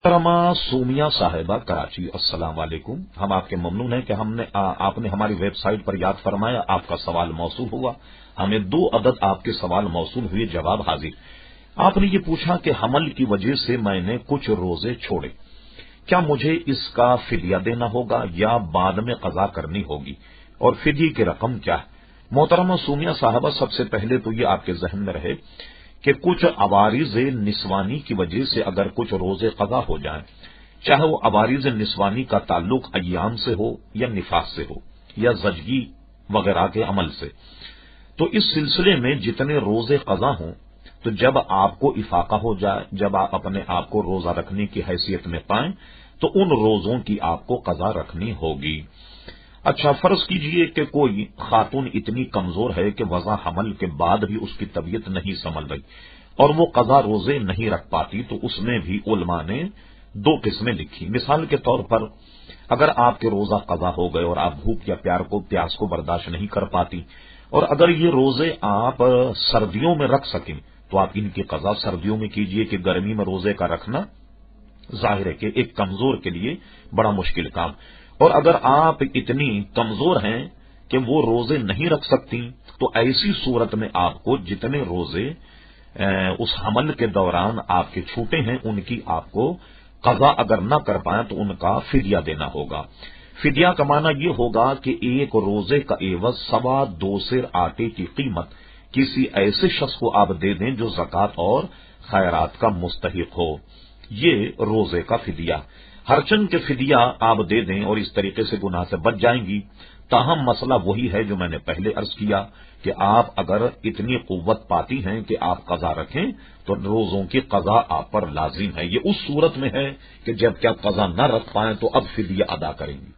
محترمہ سومیہ صاحبہ کراچی، السلام علیکم۔ ہم آپ کے ممنون ہیں کہ آپ نے ہماری ویب سائٹ پر یاد فرمایا، آپ کا سوال موصول ہوا، ہمیں 2 عدد آپ کے سوال موصول ہوئے، جواب حاضر۔ آپ نے یہ پوچھا کہ حمل کی وجہ سے میں نے کچھ روزے چھوڑے، کیا مجھے اس کا فدیہ دینا ہوگا یا بعد میں قضا کرنی ہوگی، اور فدیے کی رقم کیا ہے؟ محترمہ سومیہ صاحبہ، سب سے پہلے تو یہ آپ کے ذہن میں رہے کہ کچھ عوارض نسوانی کی وجہ سے اگر کچھ روزے قضا ہو جائیں، چاہے وہ عوارض نسوانی کا تعلق ایام سے ہو یا نفاس سے ہو یا زچگی وغیرہ کے عمل سے، تو اس سلسلے میں جتنے روزے قضا ہوں، تو جب آپ کو افاقہ ہو جائے، جب آپ اپنے آپ کو روزہ رکھنے کی حیثیت میں پائیں، تو ان روزوں کی آپ کو قضا رکھنی ہوگی۔ اچھا، فرض کیجئے کہ کوئی خاتون اتنی کمزور ہے کہ وضع حمل کے بعد بھی اس کی طبیعت نہیں سنبھل رہی اور وہ قضا روزے نہیں رکھ پاتی، تو اس میں بھی علماء نے 2 قسمیں لکھی۔ مثال کے طور پر، اگر آپ کے روزہ قضا ہو گئے اور آپ بھوک یا پیاس کو برداشت نہیں کر پاتی، اور اگر یہ روزے آپ سردیوں میں رکھ سکیں تو آپ ان کی قضا سردیوں میں کیجئے، کہ گرمی میں روزے کا رکھنا ظاہر ہے کہ ایک کمزور کے لیے بڑا مشکل کام۔ اور اگر آپ اتنی کمزور ہیں کہ وہ روزے نہیں رکھ سکتی، تو ایسی صورت میں آپ کو جتنے روزے اس حمل کے دوران آپ کے چھوٹے ہیں، ان کی آپ کو قضا اگر نہ کر پائیں تو ان کا فدیہ دینا ہوگا۔ فدیہ کا معنی یہ ہوگا کہ ایک روزے کا عوض 2.25 سیر آٹے کی قیمت کسی ایسے شخص کو آپ دے دیں جو زکوٰۃ اور خیرات کا مستحق ہو، یہ روزے کا فدیہ۔ ہر چند کے فدیہ آپ دے دیں اور اس طریقے سے گناہ سے بچ جائیں گی، تاہم مسئلہ وہی ہے جو میں نے پہلے عرض کیا کہ آپ اگر اتنی قوت پاتی ہیں کہ آپ قضا رکھیں تو روزوں کی قضا آپ پر لازم ہے۔ یہ اس صورت میں ہے کہ جب کیا قضا نہ رکھ پائیں تو اب فدیہ ادا کریں گی۔